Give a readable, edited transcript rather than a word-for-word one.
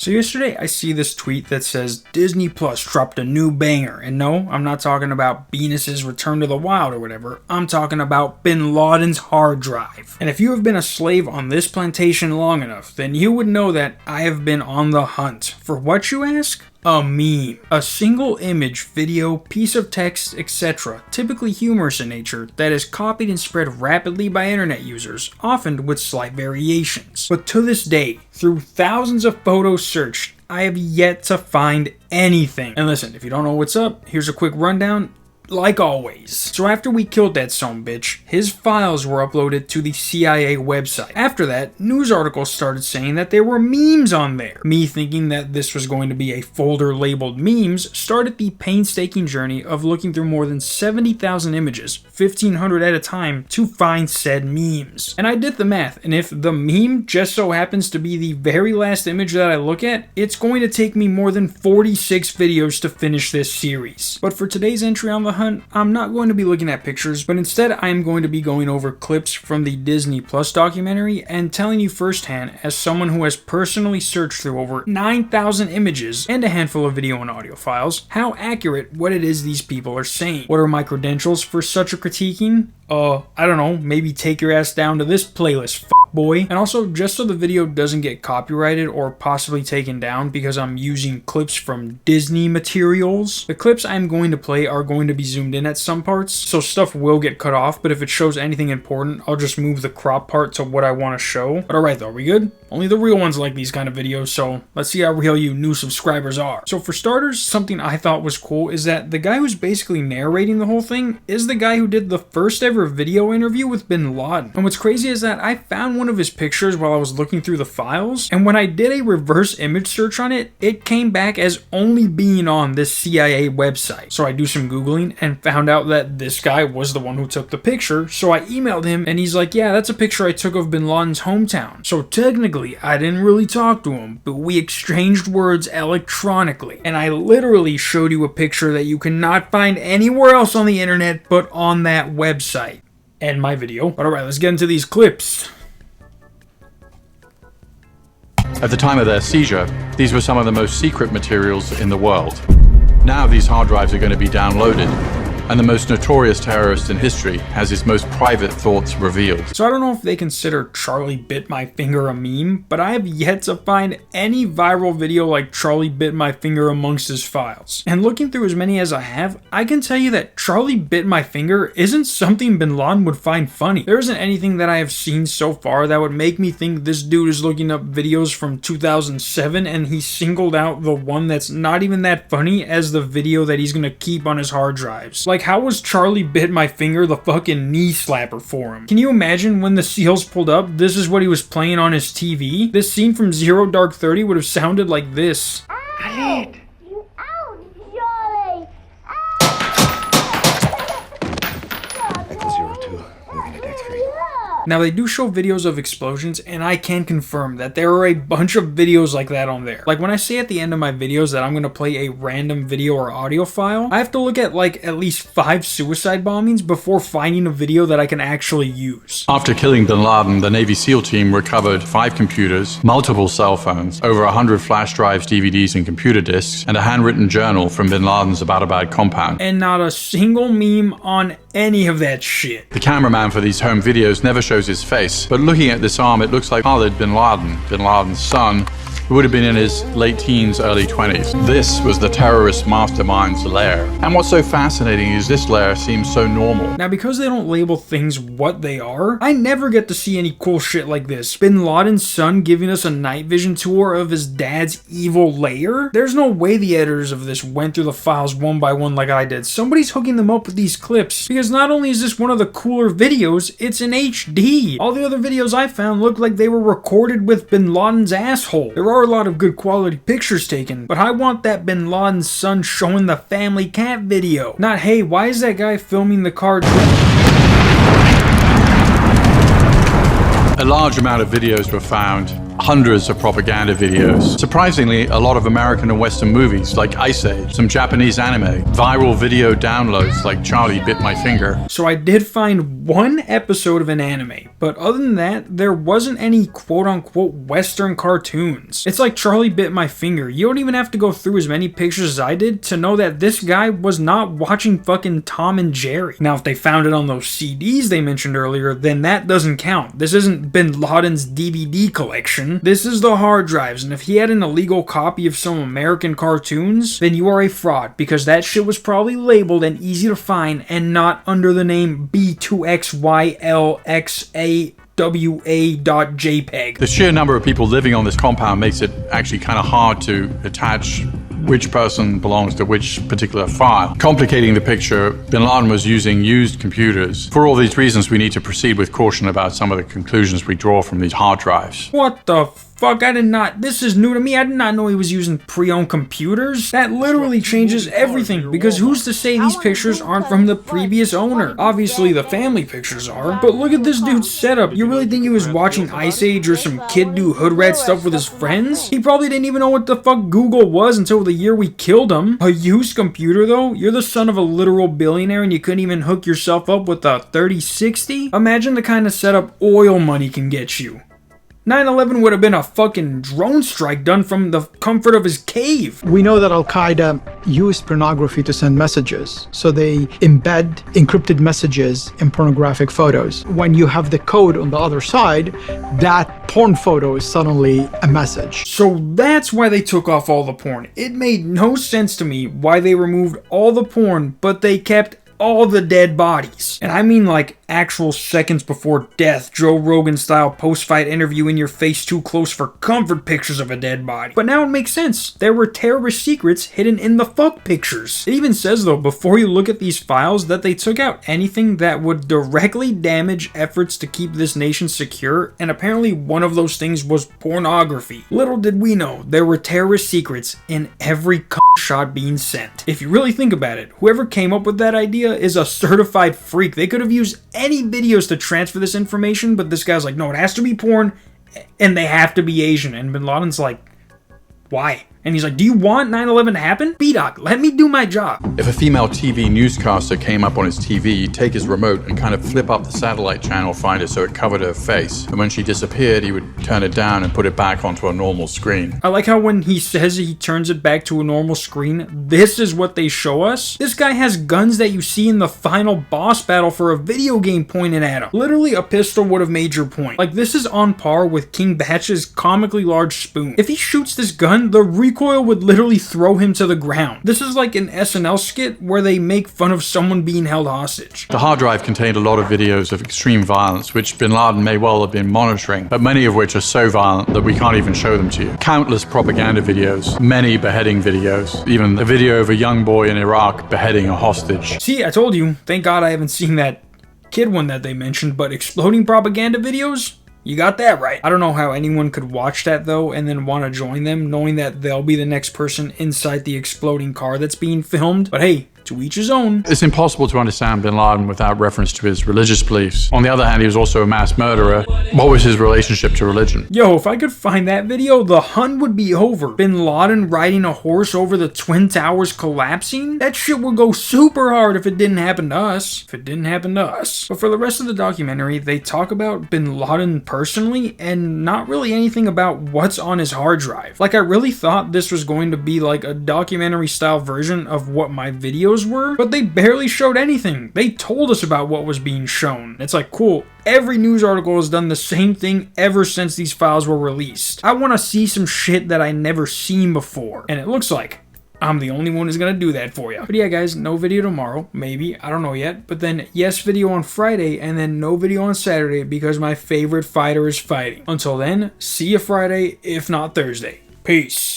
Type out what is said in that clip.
So yesterday I see this tweet that says Disney Plus dropped a new banger, and no, I'm not talking about Venus's Return to the Wild or whatever, I'm talking about Bin Laden's hard drive. And if you have been a slave on this plantation long enough, then you would know that I have been on the hunt. For what, you ask? A meme. A single image, video, piece of text, etc., typically humorous in nature, that is copied and spread rapidly by internet users, often with slight variations. But to this day, through thousands of photos searched, I have yet to find anything. And listen, if you don't know what's up, here's a quick rundown. Like always. So after we killed that sumbitch, his files were uploaded to the CIA website. After that, news articles started saying that there were memes on there. Me thinking that this was going to be a folder labeled memes started the painstaking journey of looking through more than 70,000 images, 1,500 at a time, to find said memes. And I did the math, and if the meme just so happens to be the very last image that I look at, it's going to take me more than 46 videos to finish this series. But for today's entry on the hunt, I'm not going to be looking at pictures, but instead I am going to be going over clips from the Disney Plus documentary and telling you firsthand, as someone who has personally searched through over 9,000 images and a handful of video and audio files, how accurate what it is these people are saying. What are my credentials for such a critiquing? I don't know, maybe take your ass down to this playlist, boy. And also, just so the video doesn't get copyrighted or possibly taken down because I'm using clips from Disney materials, the clips I'm going to play are going to be zoomed in at some parts, so stuff will get cut off, but if it shows anything important, I'll just move the crop part to what I want to show. But alright though, are we good? Only the real ones like these kind of videos, so let's see how real you new subscribers are. So for starters, something I thought was cool is that the guy who's basically narrating the whole thing is the guy who did the first ever video interview with Bin Laden. And what's crazy is that I found one of his pictures while I was looking through the files, and when I did a reverse image search on it, it came back as only being on this CIA website. So I do some Googling and found out that this guy was the one who took the picture, so I emailed him and he's like, yeah, that's a picture I took of Bin Laden's hometown. So technically, I didn't really talk to him, but we exchanged words electronically, and I literally showed you a picture that you cannot find anywhere else on the internet but on that website. End my video. But alright, let's get into these clips. At the time of their seizure, these were some of the most secret materials in the world. Now these hard drives are going to be downloaded, and the most notorious terrorist in history has his most private thoughts revealed. So I don't know if they consider Charlie Bit My Finger a meme, but I have yet to find any viral video like Charlie Bit My Finger amongst his files. And looking through as many as I have, I can tell you that Charlie Bit My Finger isn't something Bin Laden would find funny. There isn't anything that I have seen so far that would make me think this dude is looking up videos from 2007 and he singled out the one that's not even that funny as the video that he's gonna keep on his hard drives. Like, how was Charlie Bit My Finger the fucking knee slapper for him? Can you imagine when the SEALs pulled up, this is what he was playing on his TV? This scene from Zero Dark 30 would have sounded like this. Khalid! Now they do show videos of explosions, and I can confirm that there are a bunch of videos like that on there. Like when I say at the end of my videos that I'm going to play a random video or audio file, I have to look at like at least 5 suicide bombings before finding a video that I can actually use. After killing Bin Laden, the Navy SEAL team recovered 5 computers, multiple cell phones, over 100 flash drives, DVDs, and computer disks, and a handwritten journal from Bin Laden's Abbottabad compound. And not a single meme on any of that shit. The cameraman for these home videos never shows his face, but looking at this arm, it looks like Khalid Bin Laden, Bin Laden's son, who would have been in his late teens, early 20s. This was the terrorist mastermind's lair. And what's so fascinating is this lair seems so normal. Now, because they don't label things what they are, I never get to see any cool shit like this. Bin Laden's son giving us a night vision tour of his dad's evil lair? There's no way the editors of this went through the files one by one like I did. Somebody's hooking them up with these clips, because not only is this one of the cooler videos, it's in HD. All the other videos I found looked like they were recorded with Bin Laden's asshole. There are a lot of good quality pictures taken, but I want that Bin Laden's son showing the family cat video. Not, hey, why is that guy filming the car? A large amount of videos were found hundreds of propaganda videos. Surprisingly, a lot of American and Western movies like Ice Age, some Japanese anime, viral video downloads like Charlie Bit My Finger. So I did find one episode of an anime, but other than that, there wasn't any quote-unquote Western cartoons. It's like Charlie Bit My Finger. You don't even have to go through as many pictures as I did to know that this guy was not watching fucking Tom and Jerry. Now, if they found it on those CDs they mentioned earlier, then that doesn't count. This isn't Bin Laden's DVD collection. This is the hard drives, and if he had an illegal copy of some American cartoons, then you are a fraud, because that shit was probably labeled and easy to find and not under the name B2XYLXAWA.JPEG. The sheer number of people living on this compound makes it actually kind of hard to attach which person belongs to which particular file. Complicating the picture, Bin Laden was using used computers. For all these reasons, we need to proceed with caution about some of the conclusions we draw from these hard drives. What the fuck? This is new to me. I did not know he was using pre-owned computers. That literally changes everything, because who's to say these pictures aren't from the previous owner? Obviously the family pictures are, but look at this dude's setup. You really think he was watching Ice Age or some kid do hood rat stuff with his friends? He probably didn't even know what the fuck Google was until the year we killed him. A used computer though? You're the son of a literal billionaire and you couldn't even hook yourself up with a 3060? Imagine the kind of setup oil money can get you. 9/11 would have been a fucking drone strike done from the comfort of his cave. We know that al-qaeda used pornography to send messages, so they embed encrypted messages in pornographic photos. When you have the code on the other side, that porn photo is suddenly a message. So that's why they took off all the porn. It made no sense to me why they removed all the porn, but they kept all the dead bodies. And I mean like actual seconds before death, Joe Rogan style post-fight interview in your face too close for comfort pictures of a dead body. But now it makes sense. There were terrorist secrets hidden in the fuck pictures. It even says though, before you look at these files, that they took out anything that would directly damage efforts to keep this nation secure, and apparently one of those things was pornography. Little did we know, there were terrorist secrets in every shot being sent. If you really think about it, whoever came up with that idea is a certified freak. They could have used any videos to transfer this information, but this guy's like, no, it has to be porn and they have to be Asian. And Bin Laden's like, why? And he's like, do you want 9/11 to happen? B-Doc, let me do my job. If a female TV newscaster came up on his TV, he'd take his remote and kind of flip up the satellite channel finder so it covered her face. And when she disappeared, he would turn it down and put it back onto a normal screen. I like how when he says he turns it back to a normal screen, this is what they show us. This guy has guns that you see in the final boss battle for a video game pointed at him. Literally, a pistol would have made your point. Like, this is on par with King Batch's comically large spoon. If he shoots this gun, the recoil would literally throw him to the ground. This is like an SNL skit where they make fun of someone being held hostage. The hard drive contained a lot of videos of extreme violence, which Bin Laden may well have been monitoring, but many of which are so violent that we can't even show them to you. Countless propaganda videos, many beheading videos, even a video of a young boy in Iraq beheading a hostage. See, I told you, thank God I haven't seen that kid one that they mentioned, but exploding propaganda videos? You got that right. I don't know how anyone could watch that though and then want to join them, knowing that they'll be the next person inside the exploding car that's being filmed. But hey, to each his own. It's impossible to understand Bin Laden without reference to his religious beliefs. On the other hand, he was also a mass murderer. What was his relationship to religion? Yo, if I could find that video, the hunt would be over. Bin Laden riding a horse over the Twin Towers collapsing? That shit would go super hard if it didn't happen to us. But for the rest of the documentary, they talk about Bin Laden personally and not really anything about what's on his hard drive. Like, I really thought this was going to be like a documentary style version of what my videos were, but they barely showed anything. They told us about what was being shown. It's like, cool, every news article has done the same thing ever since these files were released. I want to see some shit that I never seen before, and it looks like I'm the only one who's gonna do that for you. But yeah guys, no video tomorrow, maybe, I don't know yet, but then yes video on Friday, and then no video on Saturday because my favorite fighter is fighting. Until then, see you Friday, if not Thursday. Peace.